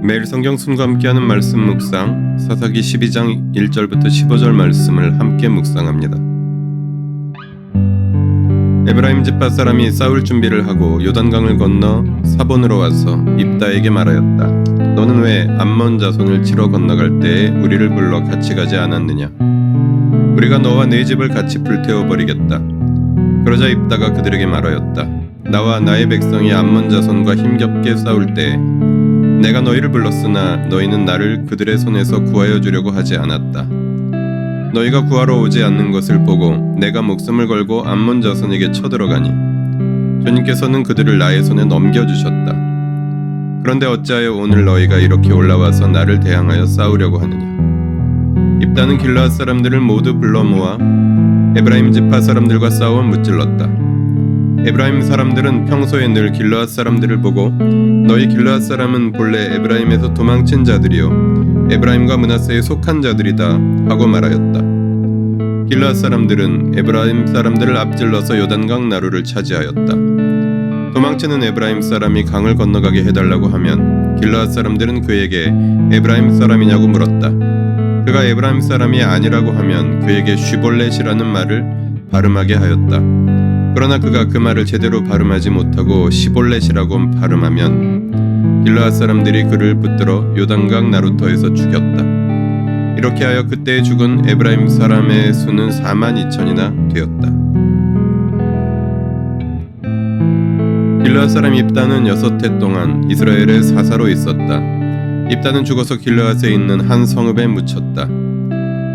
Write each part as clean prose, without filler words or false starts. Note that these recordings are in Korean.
매일 성경 순과 함께하는 말씀 묵상, 사사기 12장 1절부터 15절 말씀을 함께 묵상합니다. 에브라임 지파 사람이 싸울 준비를 하고 요단강을 건너 사본으로 와서 입다에게 말하였다. 너는 왜 암몬 자손을 치러 건너갈 때에 우리를 불러 같이 가지 않았느냐? 우리가 너와 네 집을 같이 불태워버리겠다. 그러자 입다가 그들에게 말하였다. 나와 나의 백성이 암몬 자손과 힘겹게 싸울 때에 내가 너희를 불렀으나 너희는 나를 그들의 손에서 구하여 주려고 하지 않았다. 너희가 구하러 오지 않는 것을 보고 내가 목숨을 걸고 암몬 자손에게 쳐들어가니 주님께서는 그들을 나의 손에 넘겨주셨다. 그런데 어찌하여 오늘 너희가 이렇게 올라와서 나를 대항하여 싸우려고 하느냐? 입다는 길르앗 사람들을 모두 불러 모아 에브라임 지파 사람들과 싸워 무찔렀다. 에브라임 사람들은 평소에 늘 길르앗 사람들을 보고 너희 길르앗 사람은 본래 에브라임에서 도망친 자들이요 에브라임과 므낫세에 속한 자들이다 하고 말하였다. 길르앗 사람들은 에브라임 사람들을 앞질러서 요단강 나루를 차지하였다. 도망치는 에브라임 사람이 강을 건너가게 해달라고 하면 길르앗 사람들은 그에게 에브라임 사람이냐고 물었다. 그가 에브라임 사람이 아니라고 하면 그에게 슈볼렛이라는 말을 발음하게 하였다. 그러나 그가 그 말을 제대로 발음하지 못하고 시볼렛이라고 발음하면 길르앗 사람들이 그를 붙들어 요단강 나루터에서 죽였다. 이렇게 하여 그때 죽은 에브라임 사람의 수는 42,000이나 되었다. 길르앗 사람 입다는 6해 동안 이스라엘의 사사로 있었다. 입다는 죽어서 길르앗에 있는 한 성읍에 묻혔다.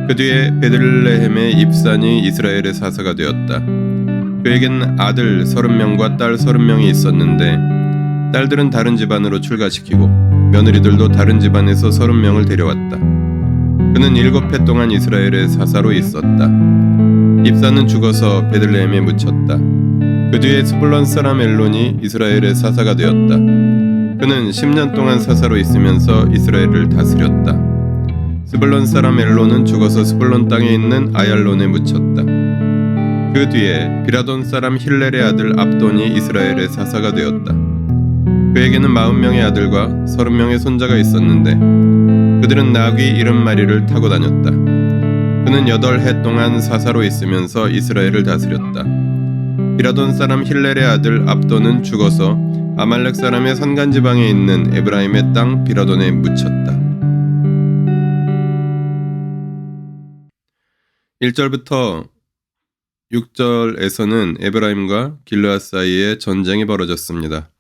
그 뒤에 베들레헴의 입산이 이스라엘의 사사가 되었다. 그에겐 아들 30명과 딸 30명이 있었는데 딸들은 다른 집안으로 출가시키고 며느리들도 다른 집안에서 30명을 데려왔다. 그는 7해 동안 이스라엘의 사사로 있었다. 입사는 죽어서 베들레헴에 묻혔다. 그 뒤에 스불론 사람 엘론이 이스라엘의 사사가 되었다. 그는 10년 동안 사사로 있으면서 이스라엘을 다스렸다. 스불론 사람 엘론은 죽어서 스불론 땅에 있는 아얄론에 묻혔다. 그 뒤에 비라돈 사람 힐렐의 아들 압돈이 이스라엘의 사사가 되었다. 그에게는 40명의 아들과 30명의 손자가 있었는데 그들은 나귀 70마리를 타고 다녔다. 그는 8해 동안 사사로 있으면서 이스라엘을 다스렸다. 비라돈 사람 힐렐의 아들 압돈은 죽어서 아말렉 사람의 산간지방에 있는 에브라임의 땅 비라돈에 묻혔다. 1절부터 6절에서는 에브라임과 길르앗 사이에 전쟁이 벌어졌습니다.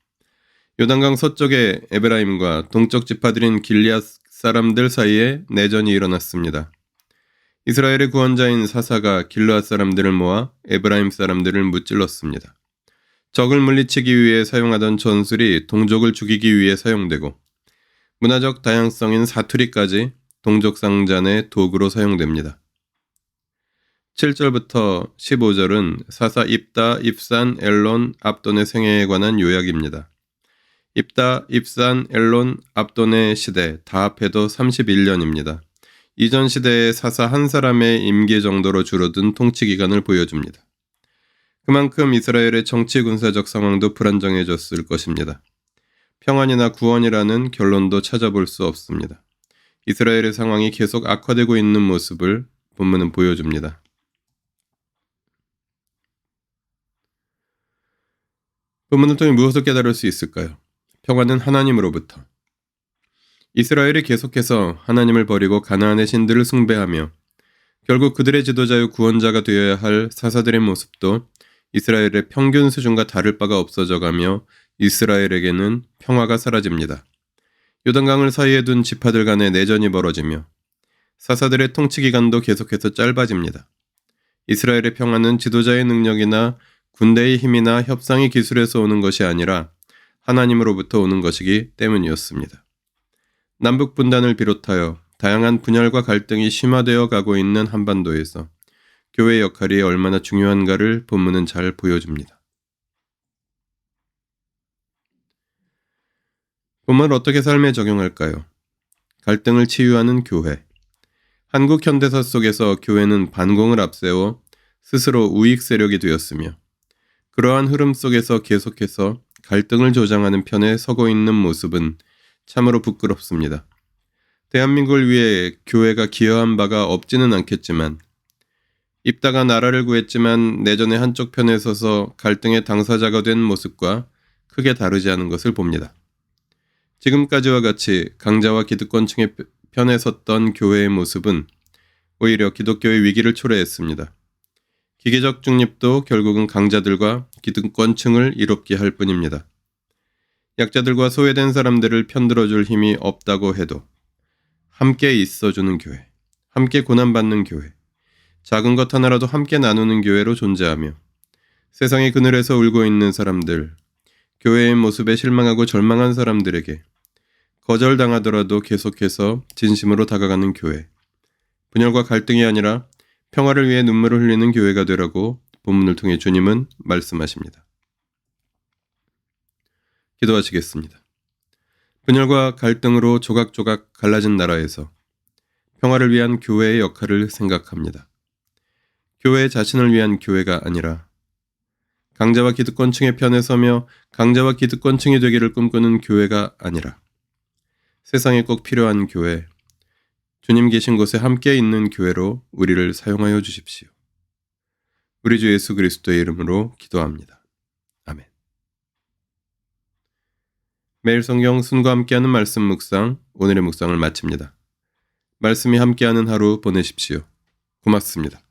요단강 서쪽의 에브라임과 동쪽 지파들인 길르앗 사람들 사이에 내전이 일어났습니다. 이스라엘의 구원자인 사사가 길르앗 사람들을 모아 에브라임 사람들을 무찔렀습니다. 적을 물리치기 위해 사용하던 전술이 동족을 죽이기 위해 사용되고 문화적 다양성인 사투리까지 동족 상잔의 도구로 사용됩니다. 7절부터 15절은 사사 입다, 입산, 엘론, 압돈의 생애에 관한 요약입니다. 입다, 입산, 엘론, 압돈의 시대 다 합해도 31년입니다. 이전 시대의 사사 한 사람의 임기 정도로 줄어든 통치 기간을 보여줍니다. 그만큼 이스라엘의 정치 군사적 상황도 불안정해졌을 것입니다. 평안이나 구원이라는 결론도 찾아볼 수 없습니다. 이스라엘의 상황이 계속 악화되고 있는 모습을 본문은 보여줍니다. 본문을 통해 무엇을 깨달을 수 있을까요? 평화는 하나님으로부터. 이스라엘이 계속해서 하나님을 버리고 가나안의 신들을 숭배하며 결국 그들의 지도자요 구원자가 되어야 할 사사들의 모습도 이스라엘의 평균 수준과 다를 바가 없어져가며 이스라엘에게는 평화가 사라집니다. 요단강을 사이에 둔 지파들 간의 내전이 벌어지며 사사들의 통치 기간도 계속해서 짧아집니다. 이스라엘의 평화는 지도자의 능력이나 군대의 힘이나 협상의 기술에서 오는 것이 아니라 하나님으로부터 오는 것이기 때문이었습니다. 남북 분단을 비롯하여 다양한 분열과 갈등이 심화되어 가고 있는 한반도에서 교회의 역할이 얼마나 중요한가를 본문은 잘 보여줍니다. 본문을 어떻게 삶에 적용할까요? 갈등을 치유하는 교회. 한국 현대사 속에서 교회는 반공을 앞세워 스스로 우익 세력이 되었으며 그러한 흐름 속에서 계속해서 갈등을 조장하는 편에 서고 있는 모습은 참으로 부끄럽습니다. 대한민국을 위해 교회가 기여한 바가 없지는 않겠지만 입다가 나라를 구했지만 내전의 한쪽 편에 서서 갈등의 당사자가 된 모습과 크게 다르지 않은 것을 봅니다. 지금까지와 같이 강자와 기득권층의 편에 섰던 교회의 모습은 오히려 기독교의 위기를 초래했습니다. 기계적 중립도 결국은 강자들과 기득권층을 이롭게 할 뿐입니다. 약자들과 소외된 사람들을 편들어줄 힘이 없다고 해도 함께 있어주는 교회, 함께 고난받는 교회, 작은 것 하나라도 함께 나누는 교회로 존재하며 세상의 그늘에서 울고 있는 사람들, 교회의 모습에 실망하고 절망한 사람들에게 거절당하더라도 계속해서 진심으로 다가가는 교회, 분열과 갈등이 아니라 평화를 위해 눈물을 흘리는 교회가 되라고 본문을 통해 주님은 말씀하십니다. 기도하시겠습니다. 분열과 갈등으로 조각조각 갈라진 나라에서 평화를 위한 교회의 역할을 생각합니다. 교회 자신을 위한 교회가 아니라 강자와 기득권층의 편에 서며 강자와 기득권층이 되기를 꿈꾸는 교회가 아니라 세상에 꼭 필요한 교회, 주님 계신 곳에 함께 있는 교회로 우리를 사용하여 주십시오. 우리 주 예수 그리스도의 이름으로 기도합니다. 아멘. 매일 성경 순과 함께하는 말씀 묵상, 오늘의 묵상을 마칩니다. 말씀이 함께하는 하루 보내십시오. 고맙습니다.